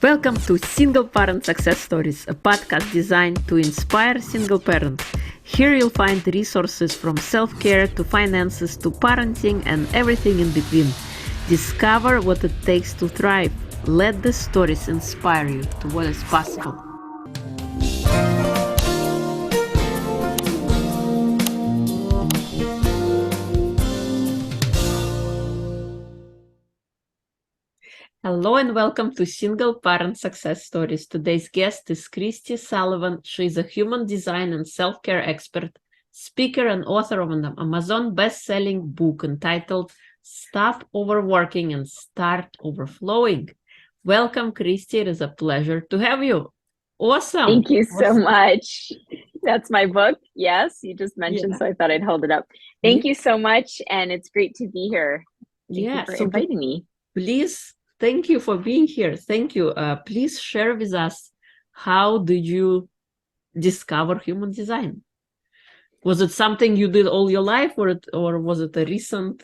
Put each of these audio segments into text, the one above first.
Welcome to Single Parent Success Stories, a podcast designed to inspire single parents. Here you'll find resources from self-care to finances to parenting and everything in between. Discover what it takes to thrive. Let the stories inspire you to what is possible. Hello and welcome to Single Parent Success Stories. Today's guest is Kristi Sullivan. She is a human design and self-care expert, speaker, and author of an Amazon best-selling book entitled Stop Overworking and Start Overflowing. Welcome, Kristi. It is a pleasure to have you. Awesome. Thank you so much. That's my book. Yes, you just mentioned, so I thought I'd hold it up. Thank you so much, and it's great to be here. Thank you for inviting me. Please, thank you for being here. Thank you. Please share with us, how did you discover human design? Was it something you did all your life, or was it a recent?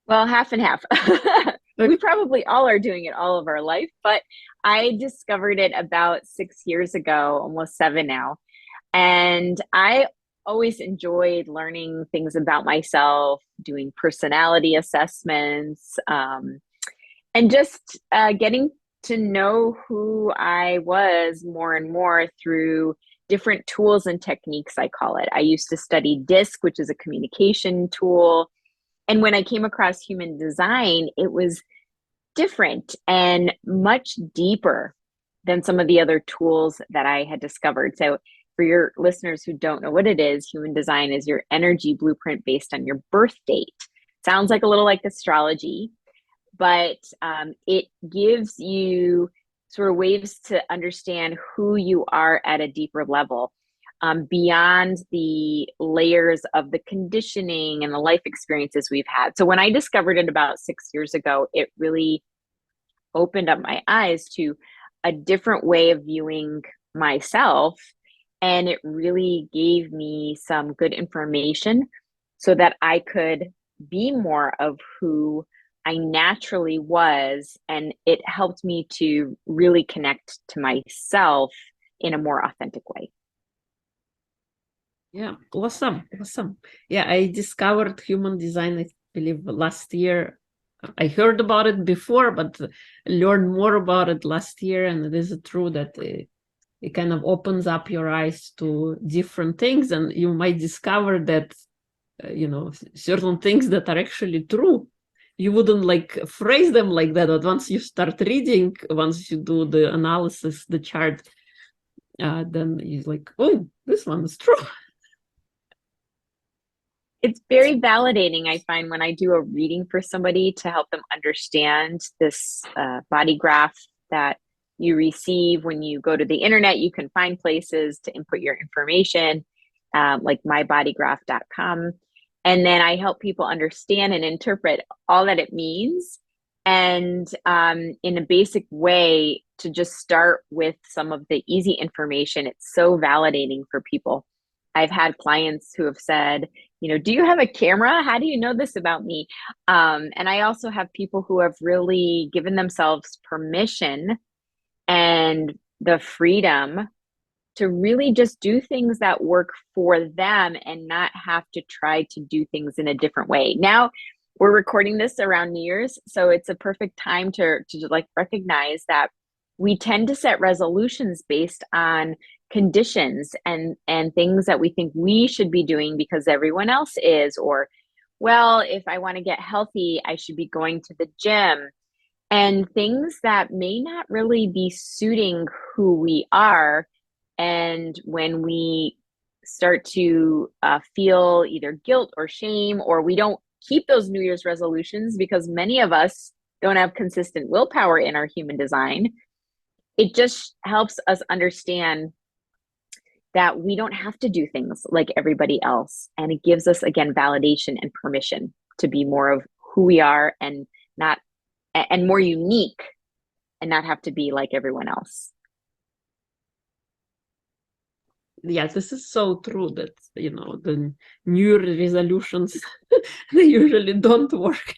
Well, half and half. We probably all are doing it all of our life, but I discovered it about 6 years ago, almost 7 now. And I always enjoyed learning things about myself, doing personality assessments, and just getting to know who I was more and more through different tools and techniques, I call it. I used to study DISC, which is a communication tool. And when I came across human design, it was different and much deeper than some of the other tools that I had discovered. So for your listeners who don't know what it is, human design is your energy blueprint based on your birth date. Sounds like a little like astrology, but it gives you sort of ways to understand who you are at a deeper level, beyond the layers of the conditioning and the life experiences we've had. So when I discovered it about 6 years ago, it really opened up my eyes to a different way of viewing myself. And it really gave me some good information so that I could be more of who I naturally was. And it helped me to really connect to myself in a more authentic way. Yeah, awesome. Yeah, I discovered human design, I believe, last year. I heard about it before, but learned more about it last year. And it is true that it kind of opens up your eyes to different things, and you might discover that, certain things that are actually true. You wouldn't like phrase them like that, but once you start reading, once you do the analysis, the chart, then you're like, oh, this one is true. It's very validating, I find, when I do a reading for somebody to help them understand this body graph that you receive. When you go to the internet, you can find places to input your information, like mybodygraph.com. And then I help people understand and interpret all that it means. And in a basic way, to just start with some of the easy information. It's so validating for people. I've had clients who have said, do you have a camera? How do you know this about me? And I also have people who have really given themselves permission and the freedom to really just do things that work for them and not have to try to do things in a different way. Now, we're recording this around New Year's, so it's a perfect time to like recognize that we tend to set resolutions based on conditions and things that we think we should be doing because everyone else is, or, well, if I want to get healthy, I should be going to the gym, and things that may not really be suiting who we are. And when we start to feel either guilt or shame, or we don't keep those New Year's resolutions because many of us don't have consistent willpower in our human design, it just helps us understand that we don't have to do things like everybody else. And it gives us, again, validation and permission to be more of who we are and more unique, and not have to be like everyone else. Yeah, this is so true that, the New Year resolutions, they usually don't work.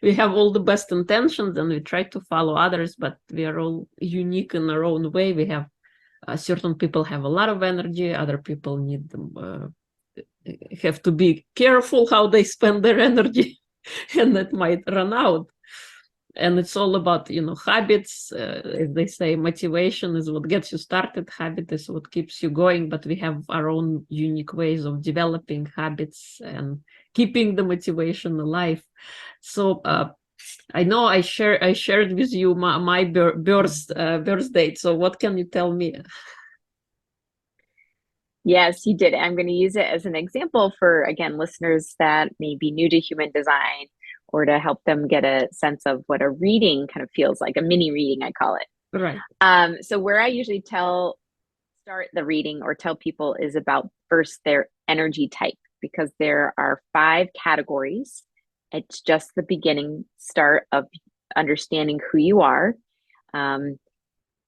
We have all the best intentions and we try to follow others, but we are all unique in our own way. We have certain people have a lot of energy, other people need them, have to be careful how they spend their energy, and that might run out. And it's all about, habits. As they say, motivation is what gets you started. Habit is what keeps you going. But we have our own unique ways of developing habits and keeping the motivation alive. So I know I shared with you my birth date. So what can you tell me? Yes, you did. I'm going to use it as an example for, again, listeners that may be new to human design, or to help them get a sense of what a reading kind of feels like, a mini reading, I call it. Right. So where I usually start the reading or tell people is about first their energy type, because there are 5 categories. It's just the beginning start of understanding who you are.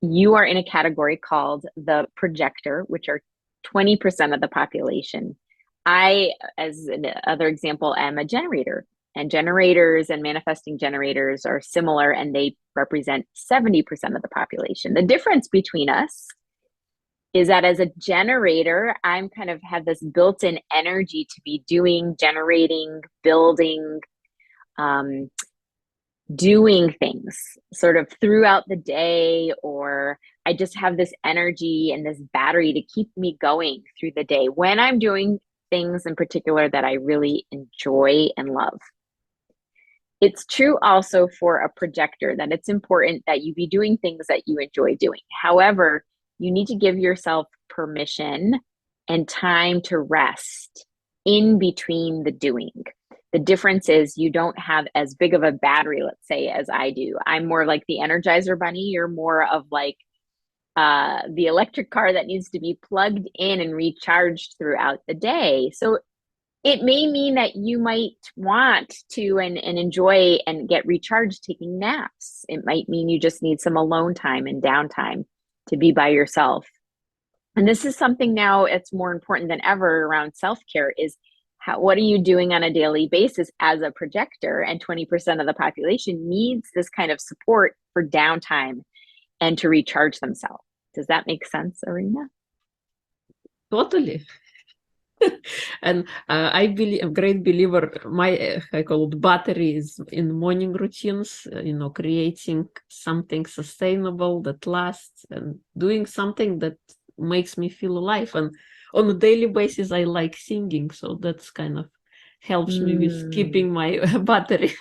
You are in a category called the projector, which are 20% of the population. I, as another example, am a generator, and generators and manifesting generators are similar, and they represent 70% of the population. The difference between us is that as a generator, I'm kind of have this built-in energy to be doing, generating, building, doing things sort of throughout the day, or I just have this energy and this battery to keep me going through the day when I'm doing things in particular that I really enjoy and love. It's true also for a projector that it's important that you be doing things that you enjoy doing. However, you need to give yourself permission and time to rest in between the doing. The difference is you don't have as big of a battery, let's say, as I do. I'm more like the Energizer Bunny. You're more of like the electric car that needs to be plugged in and recharged throughout the day. So it may mean that you might want to and enjoy and get recharged taking naps. It might mean you just need some alone time and downtime to be by yourself. And this is something now it's more important than ever around self-care is what are you doing on a daily basis as a projector? And 20% of the population needs this kind of support for downtime and to recharge themselves. Does that make sense, Irina? Totally. And I believe a great believer. My I call it batteries in morning routines. Creating something sustainable that lasts and doing something that makes me feel alive. And on a daily basis, I like singing, so that's kind of helps me with keeping my battery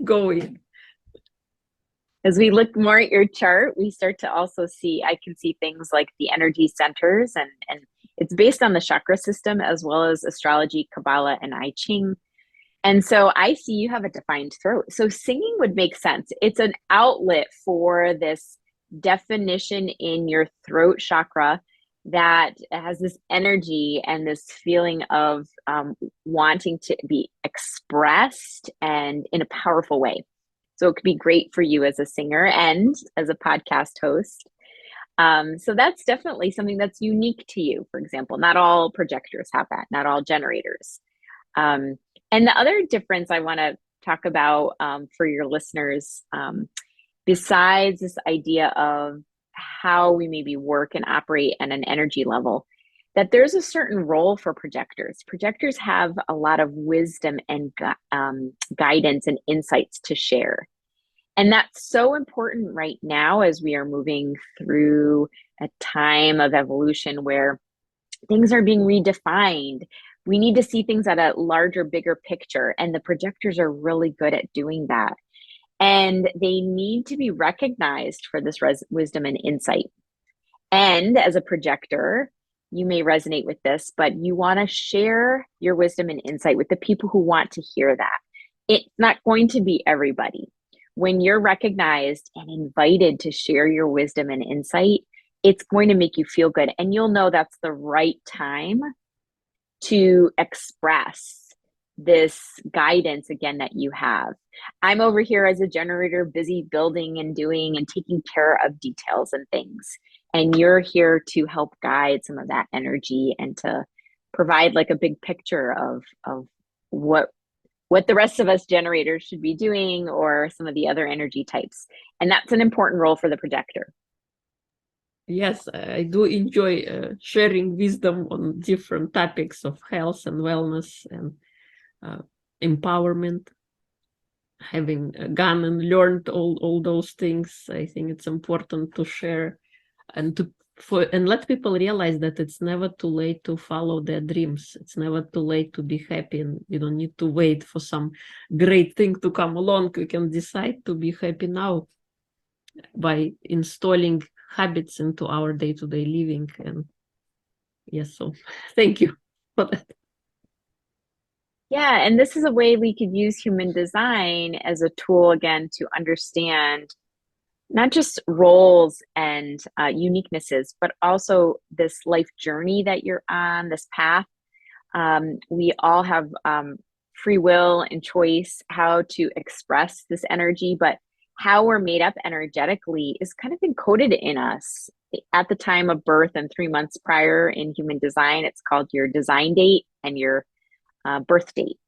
going. As we look more at your chart, we start to also see, I can see things like the energy centers, and it's based on the chakra system as well as astrology, Kabbalah, and I Ching. And so I see you have a defined throat. So singing would make sense. It's an outlet for this definition in your throat chakra that has this energy and this feeling of wanting to be expressed and in a powerful way. So it could be great for you as a singer and as a podcast host. So that's definitely something that's unique to you. For example, not all projectors have that, not all generators. And the other difference I want to talk about for your listeners, besides this idea of how we maybe work and operate at an energy level, that there's a certain role for projectors. Projectors have a lot of wisdom and guidance and insights to share. And that's so important right now as we are moving through a time of evolution where things are being redefined. We need to see things at a larger, bigger picture. And the projectors are really good at doing that. And they need to be recognized for this wisdom and insight. And as a projector, you may resonate with this, but you want to share your wisdom and insight with the people who want to hear that. It's not going to be everybody. When you're recognized and invited to share your wisdom and insight, it's going to make you feel good. And you'll know that's the right time to express this guidance again that you have. I'm over here as a generator, busy building and doing and taking care of details and things. And you're here to help guide some of that energy and to provide like a big picture of what what the rest of us generators should be doing, or some of the other energy types. And that's an important role for the projector. Yes, I do enjoy sharing wisdom on different topics of health and wellness and empowerment. Having gone and learned all those things, I think it's important to share and and let people realize that it's never too late to follow their dreams. It's never too late to be happy, and you don't need to wait for some great thing to come along. You can decide to be happy now by installing habits into our day-to-day living. And yes, so thank you for that. Yeah, and this is a way we could use human design as a tool, again, to understand not just roles and uniquenesses, but also this life journey that you're on, this path. We all have free will and choice how to express this energy, but how we're made up energetically is kind of encoded in us at the time of birth and 3 months prior in human design. It's called your design date and your birth date.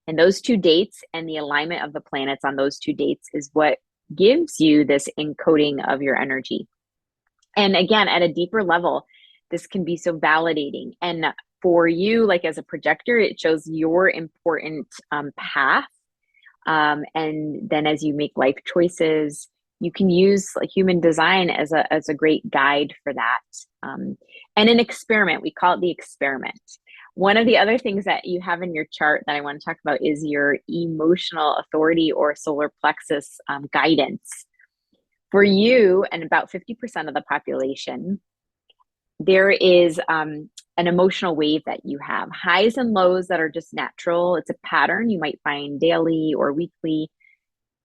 And those two dates and the alignment of the planets on those two dates is what gives you this encoding of your energy. And again, at a deeper level, this can be so validating. And for you, like as a projector, it shows your important path. And then as you make life choices, you can use like human design as a great guide for that. And an experiment, we call it the experiment. One of the other things that you have in your chart that I want to talk about is your emotional authority or solar plexus guidance. For you and about 50% of the population, there is an emotional wave that you have. Highs and lows that are just natural. It's a pattern you might find daily or weekly.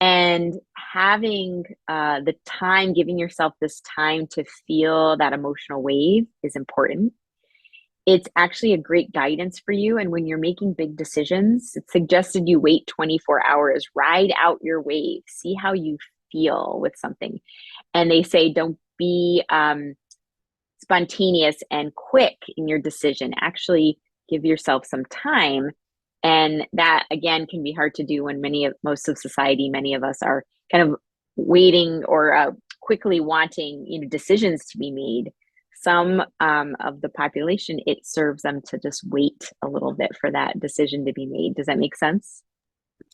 And having the time, giving yourself this time to feel that emotional wave is important. It's actually a great guidance for you. And when you're making big decisions, it's suggested you wait 24 hours, ride out your wave, see how you feel with something. And they say, don't be spontaneous and quick in your decision. Actually give yourself some time. And that, again, can be hard to do when most of society, many of us are kind of waiting or quickly wanting, decisions to be made. Some of the population, it serves them to just wait a little bit for that decision to be made. Does that make sense?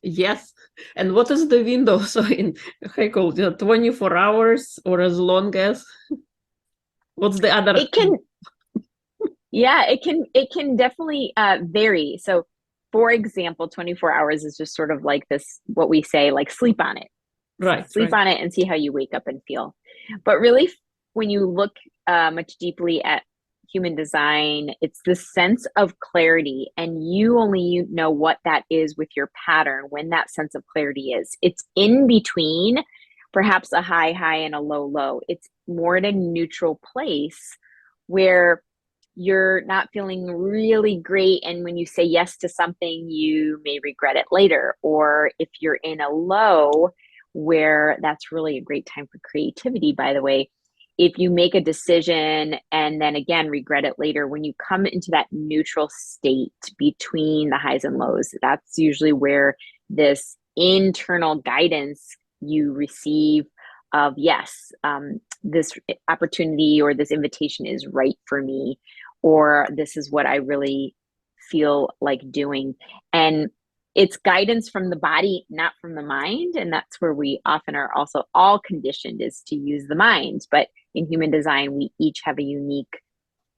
Yes. And what is the window? So in Hegel, 24 hours or as long as? What's the other? It can, yeah, it can definitely vary. So for example, 24 hours is just sort of like this, what we say, like sleep on it. Right. Sleep on it and see how you wake up and feel. But really, when you look much deeply at human design, it's this sense of clarity, and you only know what that is with your pattern when that sense of clarity is. It's in between, perhaps a high and a low. It's more at a neutral place where you're not feeling really great, and when you say yes to something, you may regret it later. Or if you're in a low, where that's really a great time for creativity, by the way. If you make a decision and then again regret it later, when you come into that neutral state between the highs and lows, that's usually where this internal guidance you receive of, yes, this opportunity or this invitation is right for me, or this is what I really feel like doing. And it's guidance from the body, not from the mind. And that's where we often are also all conditioned, is to use the mind. But in human design, we each have a unique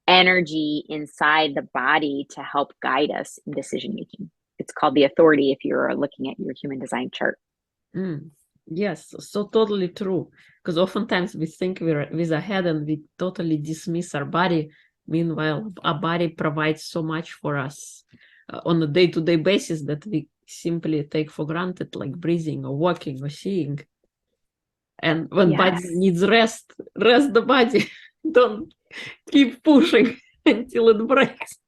energy inside the body to help guide us in decision making. It's called the authority if you're looking at your human design chart. Yes, so totally true. Because oftentimes we think we're with a head and we totally dismiss our body. Meanwhile, our body provides so much for us on a day-to-day basis that we simply take for granted, like breathing or walking or seeing. And when body needs rest the body. Don't keep pushing until it breaks.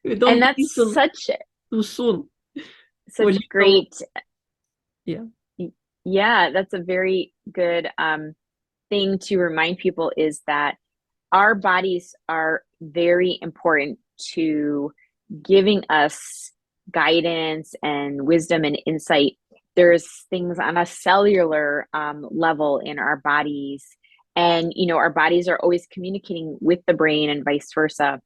We don't and that's such too soon. Such great. Yeah, that's a very good thing to remind people, is that our bodies are very important to giving us guidance and wisdom and insight, there's things on a cellular level in our bodies. And, our bodies are always communicating with the brain and vice versa.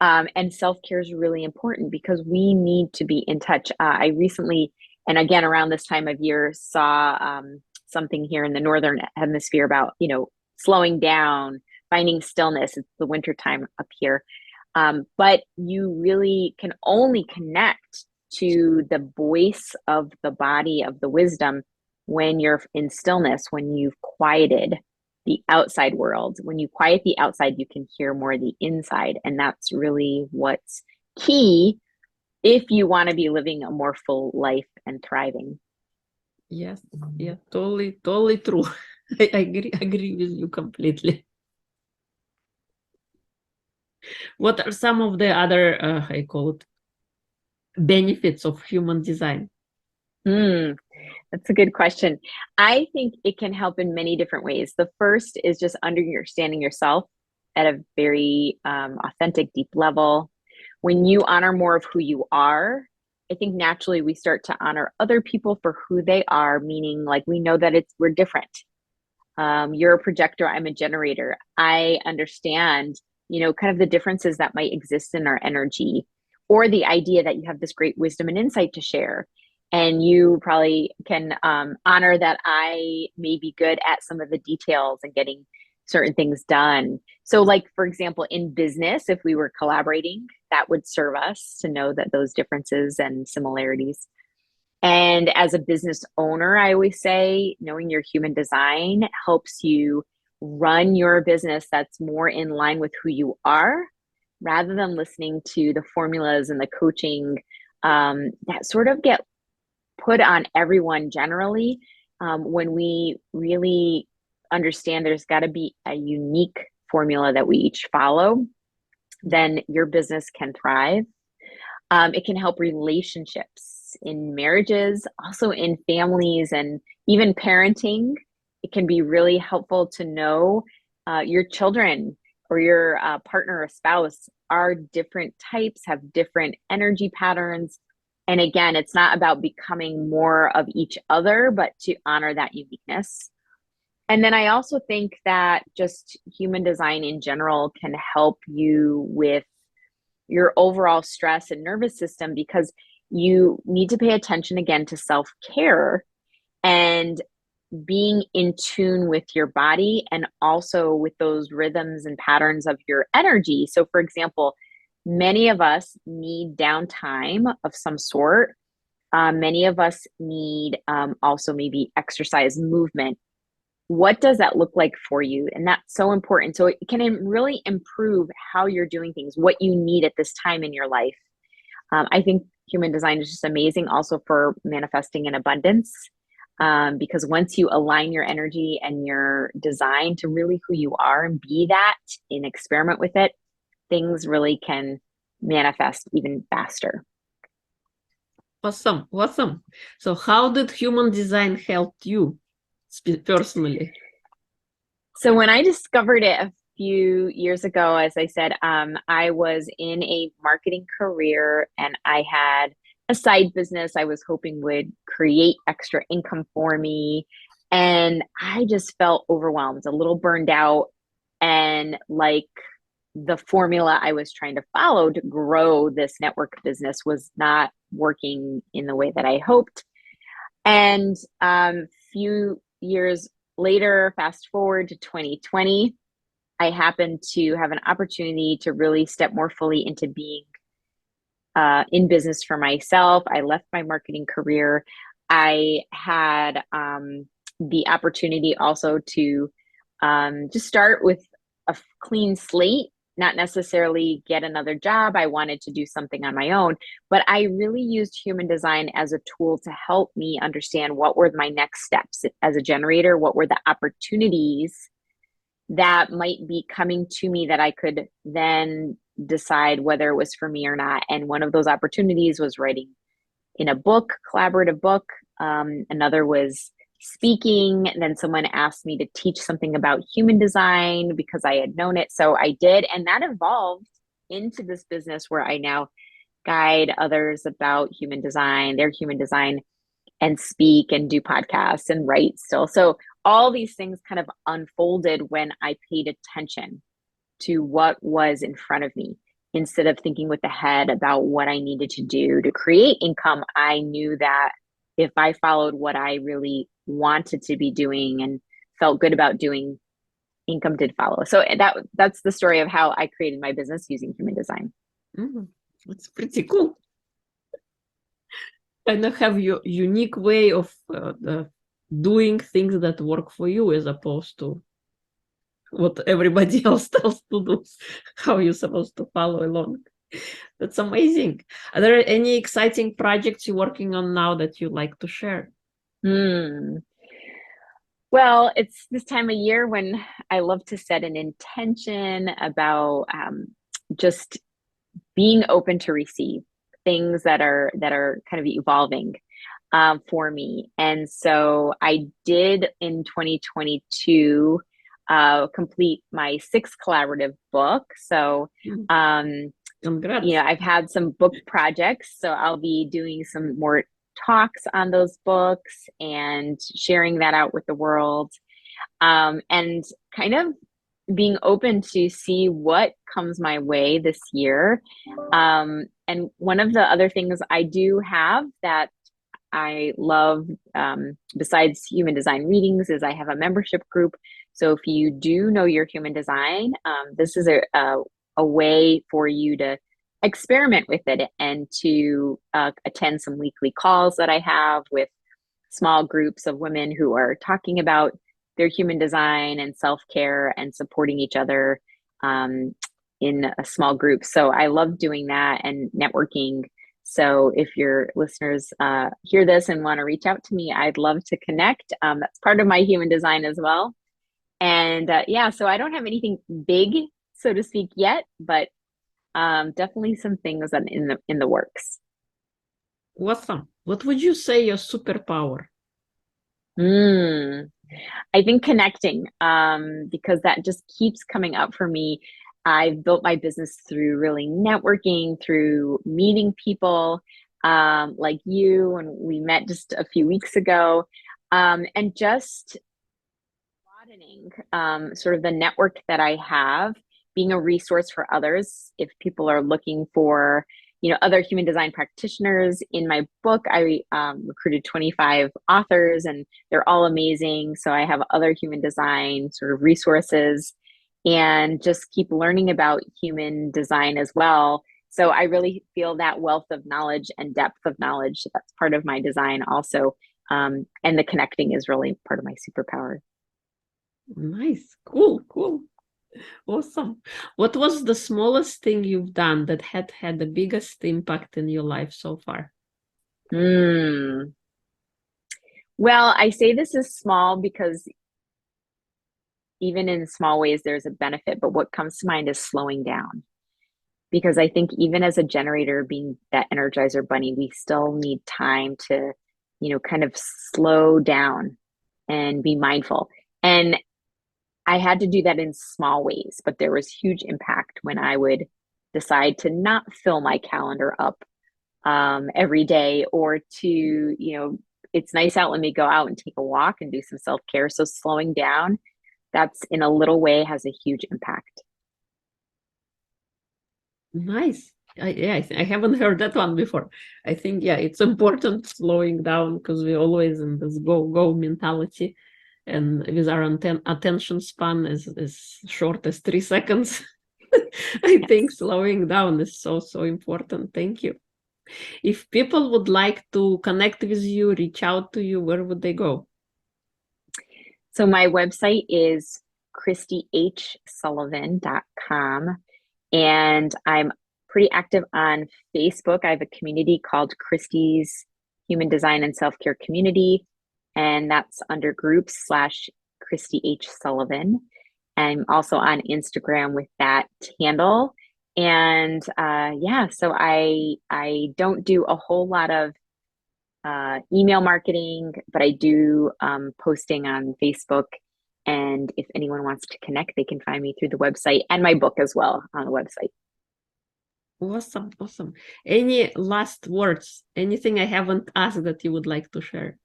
And self-care is really important because we need to be in touch. I recently, and again, around this time of year, saw something here in the Northern Hemisphere about, slowing down, finding stillness. It's the winter time up here. But you really can only connect to the voice of the body, of the wisdom, when you're in stillness, when you've quieted the outside world. When you quiet the outside, you can hear more of the inside. And that's really what's key if you want to be living a more full life and thriving. Yes, yeah, totally true. I agree with you completely. What are some of the other, I call it, benefits of human design? That's a good question. I think it can help in many different ways. The first is just understanding yourself at a very authentic, deep level. When you honor more of who you are, I think naturally we start to honor other people for who they are, meaning like we know that we're different. You're a projector, I'm a generator. I understand, kind of the differences that might exist in our energy, or the idea that you have this great wisdom and insight to share. And you probably can honor that I may be good at some of the details and getting certain things done. So like, for example, in business, if we were collaborating, that would serve us to know that those differences and similarities. And as a business owner, I always say knowing your human design helps you run your business that's more in line with who you are, rather than listening to the formulas and the coaching that sort of get put on everyone generally. When we really understand there's got to be a unique formula that we each follow, then your business can thrive. It can help relationships in marriages, also in families, and even parenting. It can be really helpful to know your children or your partner or spouse are different types, have different energy patterns. And again, it's not about becoming more of each other, but to honor that uniqueness. And then I also think that just human design in general can help you with your overall stress and nervous system, because you need to pay attention again to self-care and being in tune with your body, and also with those rhythms and patterns of your energy. So for example, many of us need downtime of some sort. Many of us need also maybe exercise, movement. What does that look like for you? And that's so important. So it can really improve how you're doing things, what you need at this time in your life. I think human design is just amazing also for manifesting in abundance, because once you align your energy and your design to really who you are and be that and experiment with it, things really can manifest even faster. Awesome. So how did human design help you personally? So when I discovered it a few years ago, as I said, I was in a marketing career and I had a side business I was hoping would create extra income for me. And I just felt overwhelmed, a little burned out, and like the formula I was trying to follow to grow this network business was not working in the way that I hoped. And few years later, fast forward to 2020, I happened to have an opportunity to really step more fully into being in business for myself. I left my marketing career. I had the opportunity also to just start with a clean slate, not necessarily get another job. I wanted to do something on my own, but I really used human design as a tool to help me understand what were my next steps as a generator, what were the opportunities that might be coming to me that I could then decide whether it was for me or not. And one of those opportunities was writing in a book, collaborative book. Another was speaking. And then someone asked me to teach something about human design because I had known it. So I did. And that evolved into this business where I now guide others about human design, their human design, and speak and do podcasts and write still. So all these things kind of unfolded when I paid attention to what was in front of me. Instead of thinking with the head about what I needed to do to create income, I knew that if I followed what I really wanted to be doing and felt good about doing, income did follow. So that's the story of how I created my business using human design. That's pretty cool. Kind of have your unique way of doing things that work for you, as opposed to what everybody else tells to do, how you're supposed to follow along. That's amazing. Are there any exciting projects you're working on now that you like to share? Well, it's this time of year when I love to set an intention about just being open to receive things that are kind of evolving for me. And so I did in 2022 complete my 6th collaborative book. So Congrats. you know, I've had some book projects, so I'll be doing some more talks on those books and sharing that out with the world, and kind of being open to see what comes my way this year. And one of the other things I do have that I love, besides human design readings, is I have a membership group. So if you do know your human design, this is a way for you to experiment with it and to attend some weekly calls that I have with small groups of women who are talking about their human design and self-care and supporting each other in a small group. So I love doing that and networking. So if your listeners hear this and want to reach out to me, I'd love to connect. That's part of my human design as well. And yeah, so I don't have anything big, so to speak, yet, but definitely some things that in the works. Awesome. What would you say your superpower? I think connecting, because that just keeps coming up for me. I've built my business through really networking, through meeting people like you, and we met just a few weeks ago, and just broadening sort of the network that I have, being a resource for others. If people are looking for, you know, other human design practitioners, in my book, I recruited 25 authors and they're all amazing. So I have other human design sort of resources and just keep learning about human design as well. So I really feel that wealth of knowledge and depth of knowledge, that's part of my design also. And the connecting is really part of my superpower. Nice. Cool. Awesome. What was the smallest thing you've done that had the biggest impact in your life so far? Well, I say this is small because even in small ways, there's a benefit, but what comes to mind is slowing down. Because I think even as a generator, being that Energizer bunny, we still need time to, you know, kind of slow down and be mindful. And I had to do that in small ways, but there was huge impact when I would decide to not fill my calendar up every day, or to, you know, it's nice out, let me go out and take a walk and do some self-care. So slowing down, that's in a little way has a huge impact. Nice. I haven't heard that one before. I think, yeah, it's important slowing down because we're always in this go mentality. And with our attention span is short as 3 seconds. I think slowing down is so important. Thank you. If people would like to connect with you, reach out to you, where would they go? So my website is kristihsullivan.com, and I'm pretty active on Facebook. I have a community called Kristi's Human Design and Self-Care Community, and that's under groups / Kristi H. Sullivan. I'm also on Instagram with that handle. And yeah, so I don't do a whole lot of email marketing, but I do posting on Facebook. And if anyone wants to connect, they can find me through the website and my book as well on the website. Awesome, awesome. Any last words? Anything I haven't asked that you would like to share?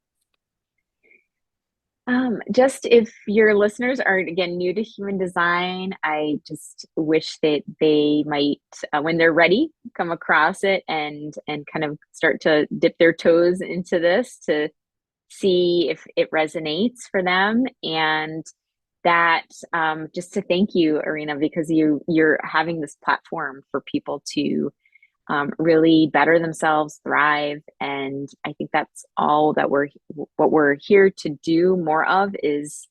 Just if your listeners are again new to human design, I just wish that they might, when they're ready, come across it and kind of start to dip their toes into this to see if it resonates for them. And that just to thank you, Irina, because you're having this platform for people to really better themselves, thrive. And I think that's all that what we're here to do more of is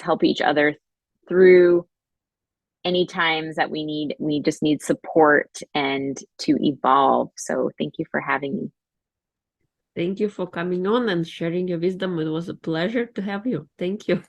help each other through any times that we just need support and to evolve. So thank you for having me. Thank you for coming on and sharing your wisdom. It was a pleasure to have you. Thank you.